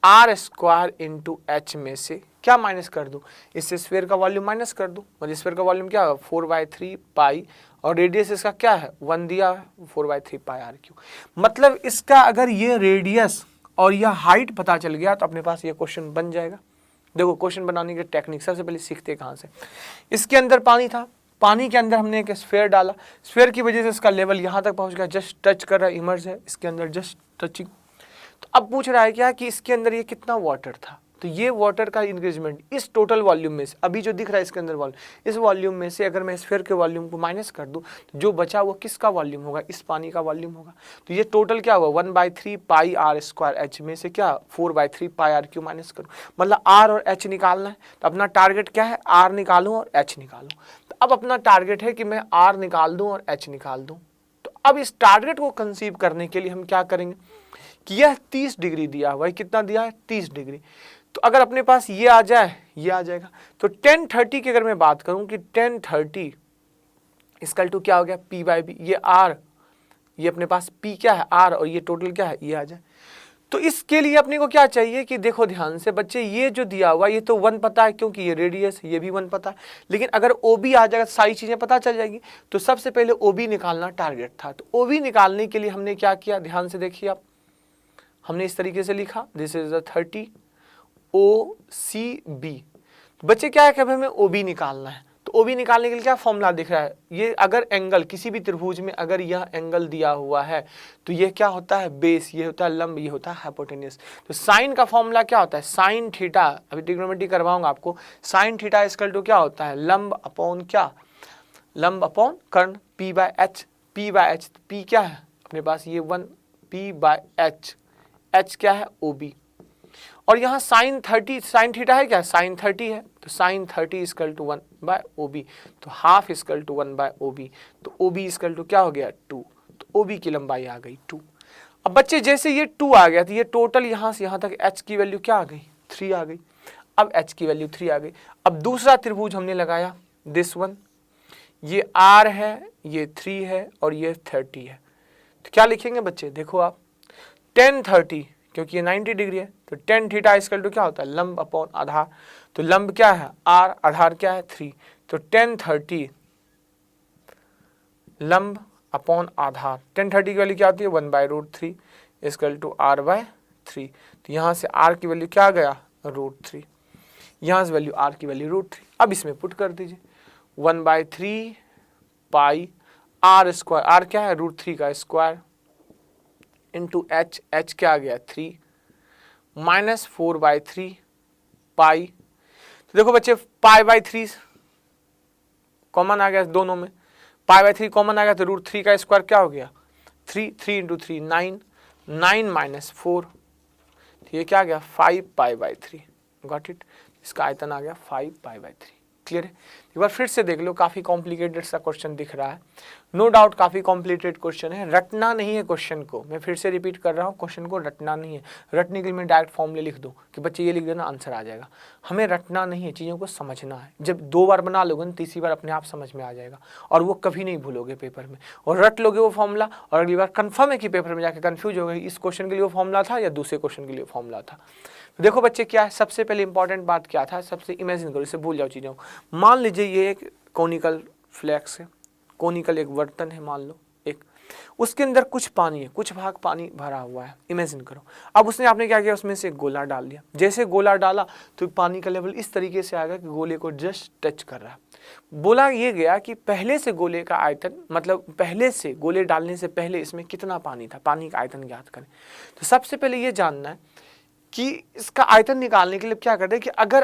r स्क्वायर इंटू h में से क्या माइनस कर दूं, इससे स्फीयर का वॉल्यूम माइनस कर दूं, मतलब स्फीयर का वॉल्यूम क्या होगा 4/3 पाई, और रेडियस इसका क्या है 1 दिया है, 4/3 पाई r क्यूब। मतलब इसका अगर ये रेडियस और यह हाइट पता चल गया तो अपने पास ये क्वेश्चन बन जाएगा। देखो क्वेश्चन बनाने के टेक्निक सबसे पहले सीखते कहाँ से। इसके अंदर पानी था, पानी के अंदर हमने एक स्फीयर डाला, स्फीयर की वजह से इसका लेवल यहाँ तक पहुँच गया, जस्ट टच कर रहा है, इमर्ज है इसके अंदर, जस्ट टचिंग। तो अब पूछ रहा है क्या कि इसके अंदर ये कितना वाटर था, तो ये वाटर का इंक्रीजमेंट इस टोटल वॉल्यूम में से, अभी जो दिख रहा है इसके अंदर वॉल्यूम, इस वॉल्यूम में से अगर मैं स्फीयर के वॉल्यूम को माइनस कर दूं तो जो बचा वो किसका वॉल्यूम होगा, इस पानी का वॉल्यूम होगा। तो ये टोटल क्या हुआ 1/3 पाई r स्क्वायर h में से क्या 4/3 पाई r क्यू माइनस करूँ, मतलब r और h निकालना है। तो अपना टारगेट क्या है, r निकालूँ और h निकालूँ। तो अब अपना टारगेट है कि मैं r निकाल दूँ और h निकाल दूँ। तो अब इस टारगेट को कंसीव करने के लिए हम क्या करेंगे कि यह 30 डिग्री दिया हुआ है, कितना दिया है 30 डिग्री। तो अगर अपने पास ये आ जाए, ये आ जाएगा। तो 1030 की अगर मैं बात करूं कि 1030 इसकल टू क्या हो गया p/b, ये r, ये अपने पास p क्या है r, और ये टोटल क्या है ये आ जाए। तो इसके लिए अपने को क्या चाहिए कि देखो ध्यान से बच्चे, ये जो दिया हुआ ये तो 1 पता है क्योंकि ये रेडियस, ये भी 1 पता है, लेकिन अगर OB आ जाएगा सारी चीजें पता चल जाएगी। तो सबसे पहले OB निकालना टारगेट था। तो OB निकालने के लिए हमने क्या किया, ध्यान से देखिए आप, हमने इस तरीके से लिखा, दिस इज द 30 OCB। बच्चे क्या है कि हमें OB निकालना है। तो OB निकालने के लिए क्या फॉर्मूला दिख रहा है, ये अगर एंगल किसी भी त्रिभुज में अगर यह एंगल दिया हुआ है तो ये क्या होता है बेस, ये होता है लंब, ये होता है हाइपोटेन्यूस। तो साइन का फॉर्मूला क्या होता है, साइन थीटा, अभी ट्रिग्नोमेट्री करवाऊंगा आपको, साइन थीटा इक्वल टू क्या होता है, लंब अपॉन क्या, लंब अपॉन कर्ण P/H, P/H, P क्या है अपने पास ये 1, P/H, H क्या है OB, और यहाँ साइन 30, साइन थीटा है क्या, साइन 30 है, तो साइन 30 इक्वल टू 1/OB, तो हाफ इक्वल टू 1/OB, तो OB इक्वल टू क्या हो गया 2, तो OB की लंबाई आ गई 2। अब बच्चे जैसे ये 2 आ गया तो ये टोटल यहाँ से यहाँ तक H की वैल्यू क्या आ गई, 3 आ गई। अब H की वैल्यू 3 आ गई। अब दूसरा त्रिभुज हमने लगाया, दिस वन, ये R है, ये 3 है और ये 30 है। तो क्या लिखेंगे बच्चे, देखो आप, tan 30 क्योंकि ये 90 डिग्री है, तो tan थीटा इक्वल टू क्या होता है, लंब अपॉन आधार। तो लंब क्या है R, आधार क्या है 3, तो tan 30 लंब अपॉन आधार, tan 30 की वैल्यू क्या होती है 1/√3 इक्वल टू R/3। तो यहाँ से R की वैल्यू क्या आ गया √3, यहाँ से वैल्यू R की वैल्यू √3। अब इसमें पुट कर दीजिए, 1/3 पाई R स्क्वायर, R क्या है √3 का स्क्वायर, इंटू H, H क्या आ गया 3, माइनस 4/3 पाई। तो देखो बच्चे π/3 कॉमन आ गया दोनों में, π/3 कॉमन आ गया तो √3 का स्क्वायर क्या हो गया 3, 3 इंटू 3 9, 9 माइनस 4, तो ये क्या आ गया 5π/3। गॉट इट, इसका आयतन आ गया 5π/3। क्लियर है। एक बार फिर से देख लो, काफी कॉम्प्लिकेटेड सा क्वेश्चन दिख रहा है, नो डाउट काफी कॉम्प्लिकेटेड क्वेश्चन है, रटना नहीं है क्वेश्चन को, मैं फिर से रिपीट कर रहा हूँ, क्वेश्चन को रटना नहीं है। रटने के लिए मैं डायरेक्ट फॉर्मूले लिख दूँ कि बच्चे ये लिख देना आंसर आ जाएगा, हमें रटना नहीं है, चीज़ों को समझना है। जब 2 बार बना लोगे ना, तीसरी बार अपने आप समझ में आ जाएगा और वो कभी नहीं भूलोगे पेपर में, और रट लोगे वो फॉर्मूला, और अगली बार कन्फर्म है कि पेपर में जाकर कन्फ्यूज हो गए इस क्वेश्चन के लिए वो फॉर्मूला था या दूसरे क्वेश्चन के लिए फॉर्मूला था। देखो बच्चे क्या है, सबसे पहले इंपॉर्टेंट बात क्या था, सबसे इमेजिन करो, इसे भूल जाओ चीज़ों को। मान लीजिए ये एक कोनिकल फ्लैक्स है, कोनिकल एक बर्तन है मान लो एक, उसके अंदर कुछ पानी है, कुछ भाग पानी भरा हुआ है, इमेजिन करो। अब उसने आपने क्या किया, उसमें से एक गोला डाल दिया, जैसे गोला डाला तो पानी का लेवल इस तरीके से आएगा कि गोले को जस्ट टच कर रहा है। बोला ये गया कि पहले से गोले का आयतन, मतलब पहले से गोले डालने से पहले इसमें कितना पानी था, पानी का आयतन ज्ञात करें। तो सबसे पहले ये जानना है कि इसका आयतन निकालने के लिए क्या करते हैं कि अगर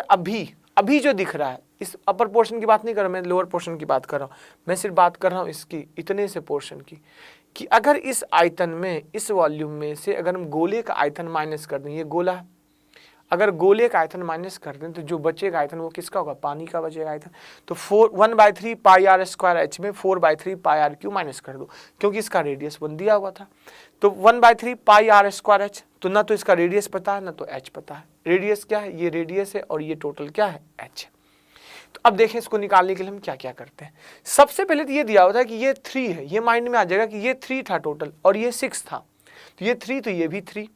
अभी जो दिख रहा है, इस अपर पोर्शन की बात नहीं कर रहा मैं, लोअर पोर्शन की बात कर रहा हूँ, मैं सिर्फ बात कर रहा हूँ इसकी इतने से पोर्शन की, कि अगर इस आयतन में, इस वॉल्यूम में से अगर हम गोले का आयतन माइनस कर दें, ये गोला है, अगर गोले का आयतन माइनस कर दें तो जो बचेगा आयतन वो किसका होगा, पानी का बचेगा आयतन। तो 1/3 πr स्क्वायर H में 4/3 πr³ माइनस कर दो, क्योंकि इसका रेडियस 1 दिया हुआ था। तो 1/3 πr स्क्वायर H, तो ना तो इसका रेडियस पता है ना तो H पता है। रेडियस क्या है, ये रेडियस है और ये टोटल क्या है H है। तो अब देखें इसको निकालने के लिए हम क्या क्या करते हैं। सबसे पहले तो ये दिया होता है कि ये 3 है, ये माइंड में आ जाएगा कि ये 3 था टोटल और ये 6 था, तो ये 3 तो ये भी 3,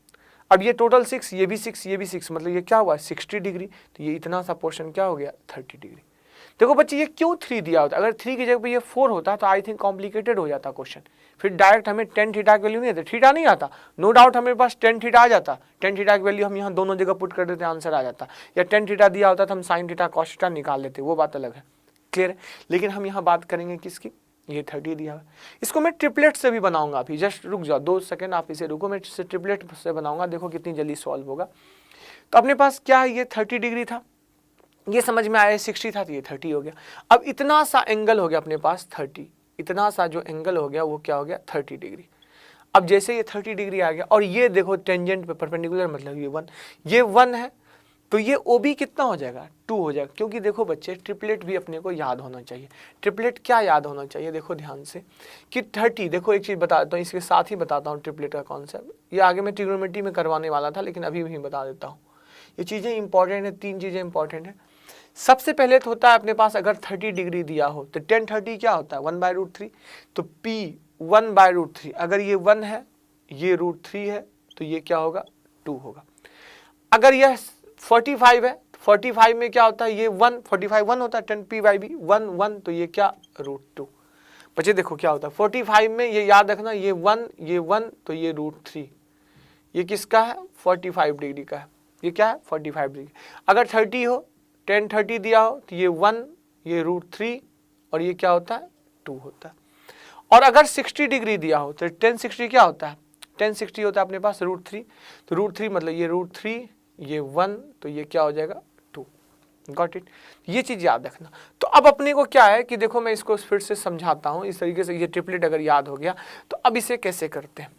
अब ये टोटल 6, ये भी 6, ये भी 6, मतलब ये क्या हुआ 60 डिग्री, तो ये इतना सा पोर्शन क्या हो गया 30 डिग्री। देखो बच्चे ये क्यों 3 दिया होता है, अगर 3 की जगह पे ये 4 होता तो आई थिंक कॉम्प्लिकेटेड हो जाता क्वेश्चन, फिर डायरेक्ट हमें tan थीटा की वैल्यू नहीं आती, थीटा नहीं आता, नो डाउट हमारे पास tan थीटा आ जाता, tan थीटा की वैल्यू हम यहाँ दोनों जगह पुट कर देते आंसर आ जाता, या tan थीटा दिया होता तो हम sin थीटा cos थीटा निकाल लेते, वो बात अलग है। क्लियर है। लेकिन हम यहाँ बात करेंगे किसकी, ये 30 दिया है, इसको मैं ट्रिपलेट से भी बनाऊंगा। अभी जस्ट रुक जाओ 2 सेकंड, आप इसे रुको, मैं इसे ट्रिपलेट से बनाऊंगा, देखो कितनी जल्दी सॉल्व होगा। तो अपने पास क्या है, ये 30 डिग्री था, ये समझ में आया 60 था तो ये 30 हो गया। अब इतना सा एंगल हो गया अपने पास 30, इतना सा जो एंगल हो गया वो क्या हो गया 30 डिग्री। अब जैसे ये 30 डिग्री आ गया और ये देखो टेंजेंट पे परपेंडिकुलर, मतलब ये 1 है, तो ये OB कितना हो जाएगा 2 हो जाएगा। क्योंकि देखो बच्चे ट्रिपलेट भी अपने को याद होना चाहिए। ट्रिपलेट क्या याद होना चाहिए, देखो ध्यान से कि 30, देखो एक चीज़ बता देता हूँ, इसके साथ ही बताता हूँ ट्रिपलेट का कॉन्सेप्ट, ये आगे मैं ट्रिग्नोमेट्री में करवाने वाला था लेकिन अभी भी बता देता हूँ। ये चीज़ें इंपॉर्टेंट है, 3 चीज़ें इंपॉर्टेंट है। सबसे पहले तो होता है अपने पास अगर 30 डिग्री दिया हो तो tan 30 क्या होता है 1/√3, तो P 1/√3, अगर ये 1 है ये √3 है तो ये क्या होगा 2 होगा। अगर यह 45 है, 45 में क्या होता है, ये 1, 45 1 होता है, 10 p/b 1 1, तो ये क्या √2। बच्चे देखो क्या होता है 45 में, ये याद रखना, ये 1 तो ये √3, ये किसका है 45 डिग्री का है, ये क्या है 45 डिग्री। अगर 30 हो, 10 30 दिया हो तो ये 1, ये √3 और ये क्या होता है 2 होता है। और अगर 60 डिग्री दिया हो तो 10 60 क्या होता है, 10 60 होता है अपने पास √3, तो √3 मतलब ये √3, ये 1, तो ये क्या हो जाएगा 2। गॉट इट, ये चीज याद रखना। तो अब अपने को क्या है कि देखो मैं इसको फिर से समझाता हूं इस तरीके से, ये ट्रिपलेट अगर याद हो गया तो अब इसे कैसे करते हैं।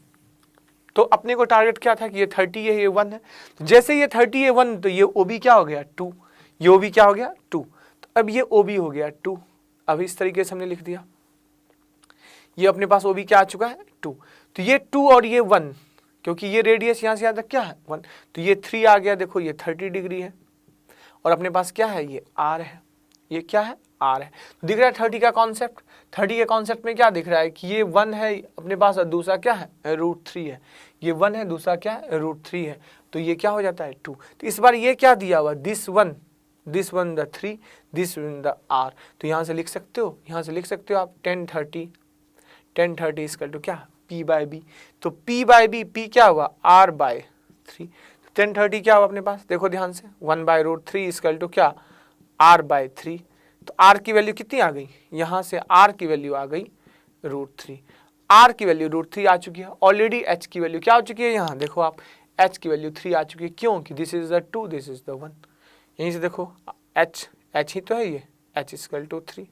तो अपने को टारगेट क्या था कि ये 30 है, ये 1 है, तो जैसे ये 30 है 1, तो ये OB क्या हो गया 2, ये OB क्या हो गया 2, तो अब ये OB हो गया 2। अब इस तरीके से हमने लिख दिया, ये अपने पास OB क्या आ चुका है 2, तो ये 2 और ये 1, क्योंकि ये रेडियस यहाँ से यहाँ तक क्या है 1, तो ये 3 आ गया। देखो ये 30 डिग्री है और अपने पास क्या है ये R है, ये क्या है R है। तो दिख रहा है 30 का कॉन्सेप्ट, 30 के कॉन्सेप्ट में क्या दिख रहा है कि ये 1 है अपने पास और दूसरा क्या है √3 है, ये 1 है दूसरा क्या है √3 है, तो ये क्या हो जाता है 2। तो इस बार ये क्या दिया हुआ this one the 3, this one the R, तो यहाँ से लिख सकते हो, यहाँ से लिख सकते हो आप 10 30 इसका टू क्या p/b, तो p/b p क्या हुआ R/3, 10 30 क्या हुआ अपने पास देखो ध्यान से 1/√3 इसका टू क्या R/3, तो R की वैल्यू कितनी आ गई, यहाँ से R की वैल्यू आ गई √3, R की वैल्यू √3 आ चुकी है। ऑलरेडी H की वैल्यू क्या हो चुकी है, यहाँ देखो आप H की वैल्यू 3 आ चुकी है, क्योंकि this is the 2 this is the 1, यहीं से देखो H ही तो है, ये H इक्वल टू 3,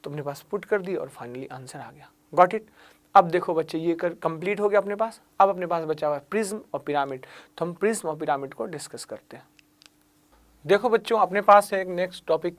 तुमने पास पुट कर दी और फाइनली आंसर आ गया। Got it. अब देखो बच्चे ये कर कंप्लीट हो गया अपने पास। अब अपने पास बचा हुआ है प्रिज्म और पिरामिड, तो हम प्रिज्म और पिरामिड को डिस्कस करते हैं। देखो बच्चों अपने पास है एक नेक्स्ट टॉपिक